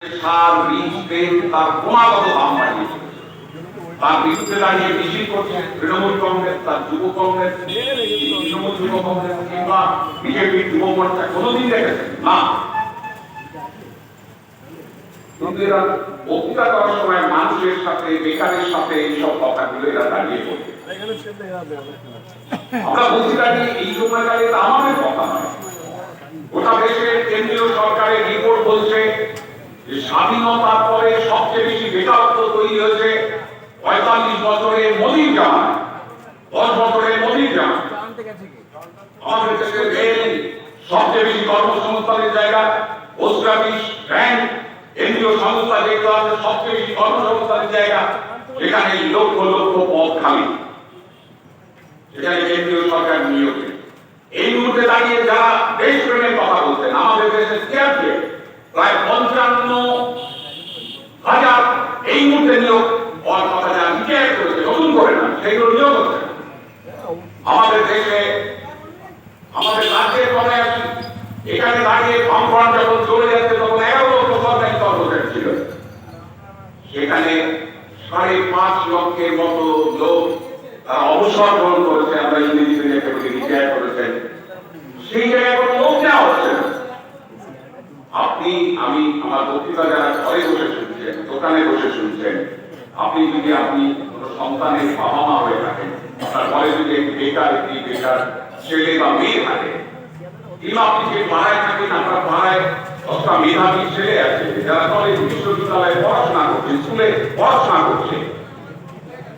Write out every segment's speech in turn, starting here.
সার বীজ তেল তার ক্রমাগত দাম বাড়িয়েছে। তার বিরুদ্ধে দাঁড়িয়ে মিছিল করছে তৃণমূল কংগ্রেস, তার যুব কংগ্রেস, তৃণমূল যুব কংগ্রেস কিংবা বিজেপির যুব মোর্চা কোনোদিন দেখেছেন না। বক্তৃতা করার সময় মানুষের সাথে, বেকারের সাথে এইসব কথাগুলো এরা দাঁড়িয়ে পড়ছে। আমরা বলছি দাঁড়িয়ে এই সময় দাঁড়িয়ে আমাদের কথা নয়। গোটা দেশের কেন্দ্রীয় সরকারের রিপোর্ট বলছে যে স্বাধীনতার পরে সবচেয়ে বেশি বেকারত্ব তৈরি হয়েছে ৪৫ বছরের মোদীর জামানায়, ১০ বছরের মোদীর জামানায়। আমাদের দেশের রেল সবচেয়ে বেশি কর্মসংস্থানের জায়গা, পোস্ট অফিস, ব্যাংক, কেন্দ্রীয় সংস্থা যেগুলো আছে সবচেয়ে বেশি কর্মসংস্থানের জায়গা, সেখানে লক্ষ লক্ষ পদ খালি, সেখানে কেন্দ্রীয় সরকার নিয়োগে। এই মুহূর্তে দাঁড়িয়ে যারা দেশপ্রেমের কথা বলছেন, আমাদের দেশের চেয়ারকে প্রায় ৫৫,০০০ এই মুহূর্তে নিয়োগ হওয়ার কথা যারা রিটায়ার করেছে, নতুন করে না, সেগুলো নিয়োগ হচ্ছে। আমাদের দেশে, আমাদের রাজ্যের কথায় আসি, এখানে দাঁড়িয়ে বামফ্রন্ট যখন চলে যাচ্ছে তখন ১১ লক্ষ সরকারি কর্মচারী ছিল, সেখানে ৫.৫ লক্ষের মতো লোক তারা অবসর গ্রহণ করেছে, আমরা ইংরেজিতে যেটা বলি রিটায়ার করেছেন, সেই জায়গায় কোনো লোক নেওয়া হচ্ছে না। আপনি, আমি, আমার বক্তৃতা যারা ঘরে বসে শুনছেন, দোকানে বসে শুনছেন, আপনি যদি কোনো সন্তানের বাবা মা হয়ে থাকেন, আপনার ঘরে যদি একটি বেকার ছেলে বা মেয়ে থাকে, কিংবা আপনি যে পাড়ায় থাকেন, আপনার পাড়ায় ১০টা মেধাবী ছেলে আছে যারা কলেজ বিশ্ববিদ্যালয়ে পড়াশোনা করছে, স্কুলে পড়াশোনা করছে,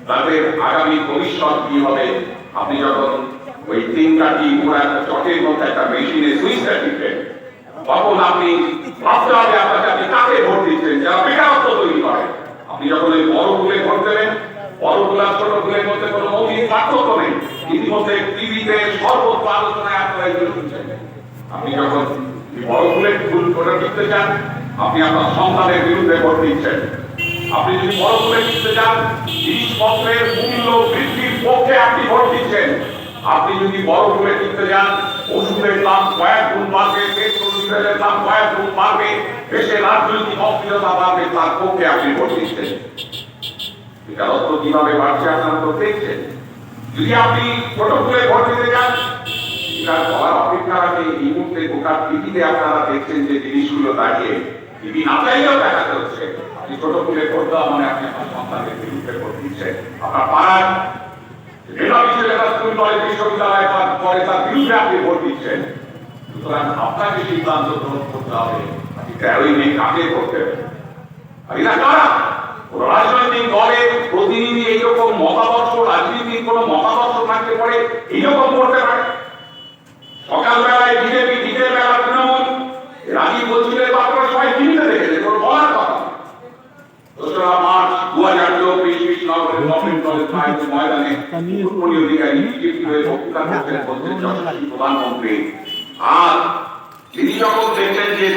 তাদের আগামী ভবিষ্যৎ কি হবে? আপনি যখন ওই ৩টা চটের মধ্যে একটা মেশিনে সুইচটা টিপবেন, তখন আপনি ভাবতে হবে আপনি কাকে ভোট দিচ্ছেন, যারা বেকারত্ব তৈরি করে। আপনি যখন ওই বড়গুলো ভোট দেবেন, বড়গুলা ছোটগুলোর মধ্যে কোনো মৌলিক পার্থক্য নেই। ইতিমধ্যে টিভিতে সর্বত্র আলোচনায় আপনারা এগুলো শুনছেন। আপনি যখন বড়গুলোর ভোট দিতে চান, আপনি আপনার সন্তানের বিরুদ্ধে ভোট দিচ্ছেন। আপনি যদি বড়গুলো দিতে চান, জিনিসপত্রের মূল্য বৃদ্ধির পক্ষে আপনি ভোট দিচ্ছেন। আপনি যদি বড়গুলো দিতে চান, ওষুধের দাম কয়েক গুণ বাড়বে, পেট্রোল ডিজেলের দাম কয়েক গুণ বাড়বে, দেশের রাজনৈতিক অস্থিরতা বাড়বে, তার পক্ষে আপনি ভোট দিচ্ছেন। বেকারত্ব কিভাবে বাড়ছে আপনারা তো দেখছেন। যদি আপনি ছোটগুলো ভোট দিতে চান, তার বলার অপেক্ষা রাখে এই মুহূর্তে গোটা টিভিতে আপনারা দেখছেন যে জিনিসগুলো দাঁড়িয়ে টিভি না চাইলেও দেখাতে হচ্ছে। আপনি ছোটগুলো ভোট দেওয়া মানে আপনি আপনার সন্তানের বিরুদ্ধে ভোট দিচ্ছেন। আপনার পাড়ার বিশ্ববিদ্যালয় পরে তার বিরুদ্ধে আপনি ভোট দিচ্ছেন। সুতরাং আপনাকে সিদ্ধান্ত গ্রহণ করতে হবে আপনি ১৩ই মে কাকে ভোট দেবেন। এরা কারা? রাজনৈতিক দলের প্রতিনিধি এইরকম মতাদর্শ, রাজনীতির কোন মতাদর্শ থাকতে পারে এইরকম করতে পারে। সকালবেলায় বিজেপি, বিকেল বেলা তৃণমূল, রাজীব বলছিলেন আপনারা সবাই টিভিতে দেখেছে, কোনো বলার কথা। ২রা মার্চ ২০২৪ কৃষ্ণনগরের গভর্নমেন্ট কলেজ ময়দানে মুখ্যমন্ত্রী অধিকারী বিজেপি হয়ে বক্তৃতা করছেন, বলছেন যশস্বী প্রধানমন্ত্রী। আর তিনি যখন দেখলেন যে